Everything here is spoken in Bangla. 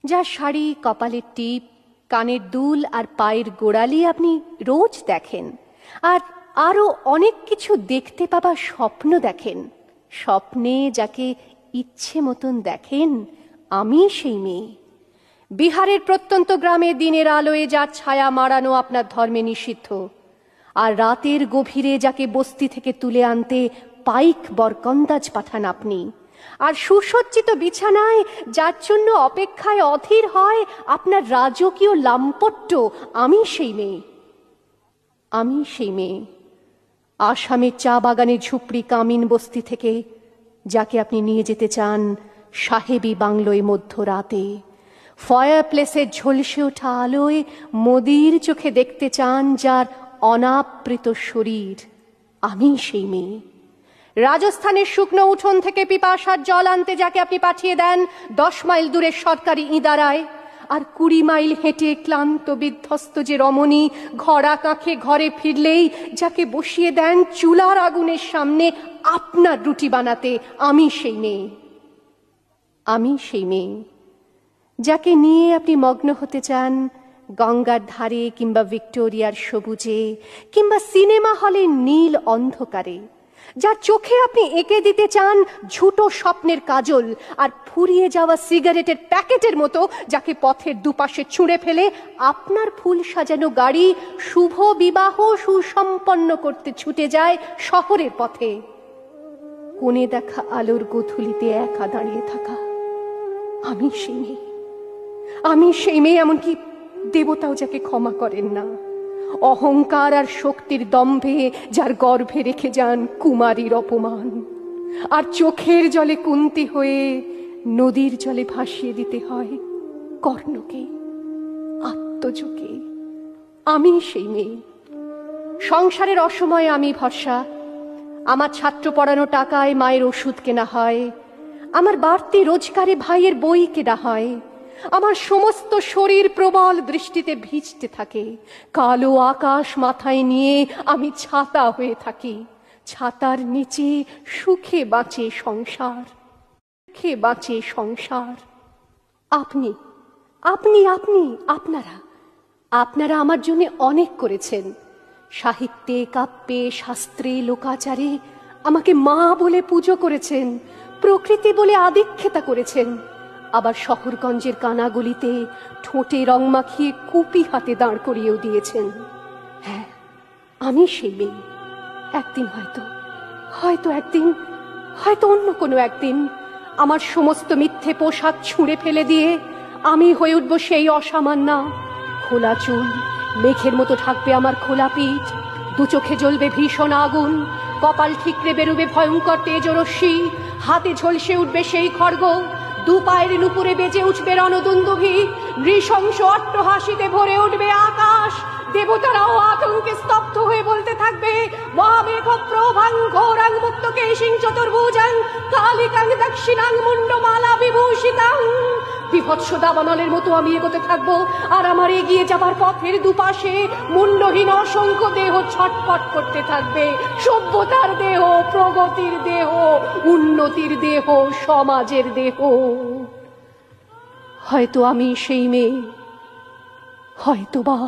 যার শাড়ি, কপালের টিপ, কানের দুল আর পায়ের গোড়ালি আপনি রোজ দেখেন, আর আরো অনেক কিছু দেখতে পাবার স্বপ্ন দেখেন। স্বপ্নে যাকে ইচ্ছে মতন দেখেন, আমি সেই মেয়ে। বিহারের প্রত্যন্ত গ্রামে দিনের আলোয় যার ছায়া মাড়ানো আপনার ধর্মে নিষিদ্ধ, আর রাতের গভীরে যাকে বস্তি থেকে তুলে আনতে পাইক বরকন্দাজ পাঠান আপনি, আর সুসজ্জিত বিছানায় যার জন্য অপেক্ষায় অধীর হয় আপনার রাজকীয় লাম্পট্য, আমি সেই মেয়ে। আমি সেই মেয়ে। আসামের চা বাগানের ঝুপড়ি কামিন বস্তি থেকে যাকে আপনি নিয়ে যেতে চান সাহেবী বাংলোয় মধ্যরাতে, ফায়ার প্লেসের ঝলসে ওঠা আলোয় মোদির চোখে দেখতে চান যার অনাবৃত শরীর, আমি সেই মেয়ে। রাজস্থানের শুকনো উঠোন থেকে পিপাসার জল আনতে যাকে আপনি পাঠিয়ে দেন 10 মাইল দূরের সরকারি ইদারায়, আর 20 মাইল হেঁটে ক্লান্ত বিধ্বস্ত যে রমণী ঘোড়া কাঁখে ঘরে ফিরলেই যাকে বসিয়ে দেন চুলার আগুনের সামনে আপনার রুটি বানাতে, আমি সেই মেয়ে। আমি সেই মেয়ে যাকে নিয়ে আপনি মগ্ন হতে চান গঙ্গার ধারে, কিংবা ভিক্টোরিয়ার সবুজে, কিংবা সিনেমা হলের নীল অন্ধকারে, যার চোখে আপনি এঁকে দিতে চান ঝুটো স্বপ্নের কাজল, আর ফুরিয়ে যাওয়া সিগারেটের প্যাকেটের মতো যাকে পথের দুপাশে ছুঁড়ে ফেলে আপনার ফুল সাজানো গাড়ি শুভ বিবাহ সুসম্পন্ন করতে ছুটে যায় শহরের পথে। কোণে দেখা আলোর গোধূলিতে একা দাঁড়িয়ে থাকা, আমি সেই মেয়ে। আমি সেই মেয়ে, এমনকি দেবতাও যাকে ক্ষমা করেন না। অহংকার আর শক্তির দম্ভে যার গর্ভে রেখে যান কুমারীর অপমান, আর চোখের জলে কুন্তি হয়ে নদীর জলে ভাসিয়ে দিতে হয় কর্ণকে, আত্মজকে। আমি সেই মেয়ে। সংসারের অসময়ে আমি ভরসা। আমার ছাত্র পড়ানো টাকায় মায়ের ওষুধ কেনা হয়, আমার বাড়তি রোজগারে ভাইয়ের বই কেনা হয়, আমার সমস্ত শরীর প্রবল দৃষ্টিতে ভিজতে থাকে। কালো আকাশ মাথায় নিয়ে আমি ছাতা হয়ে থাকি। ছাতার নিচে সুখে বাঁচে সংসার, সুখে বাঁচে সংসার। আপনি আপনি আপনি আপনারা আপনারা আমার জন্য অনেক করেছেন। সাহিত্যে, কাব্যে, শাস্ত্রে, লোকাচারে আমাকে মা বলে পুজো করেছেন, প্রকৃতি বলে আদিক্ষেতা করেছেন। আবার শহরগঞ্জের কানাগলিতে ঠোঁটে রং মাখিয়ে কুপি হাতে দাঁড় করিয়েও দিয়েছেন। হ্যাঁ, আমি সেই মেয়ে। একদিন হয়তো একদিন, হয়তো অন্য কোনো একদিন আমার সমস্ত মিথ্যে পোশাক ছুঁড়ে ফেলে দিয়ে আমি হয়ে উঠব সেই অসামান্যা। খোলা চুল, মেঘের মতো ঢাকবে আমার খোলা পিঠ, দু চোখে জ্বলবে ভীষণ আগুন, কপাল ঠিকরে বেরোবে ভয়ঙ্কর তেজরশ্মি, হাতে ঝলসে উঠবে সেই খড়গ, দু পায়ের নুপুরে বেজে উঠবে রণদুন্দুভি, নৃশংস অট্টহাসিতে ভরে উঠবে আকাশ। দেবতারাও আতঙ্কে স্তব্ধ হয়ে বলতে থাকবে, মহামেঘ প্রভাং ঘোরাং মুক্ত কেশিং চতুর্ভুজাং কালিকাং দক্ষিণাং মুন্ডমালা বিভূষিতাং। বিভৎস দাবানলের মতো আমি এগোতে থাকবো, আর আমার এগিয়ে যাবার পথের দুপাশে মুন্ডহীন অসংখ্য দেহ ছটপট করতে থাকবে। সভ্যতার দেহ, প্রগতির দেহ, উন্নতির দেহ, সমাজের দেহ। হয়তো আমি সেই মেয়ে, হয়তোবা।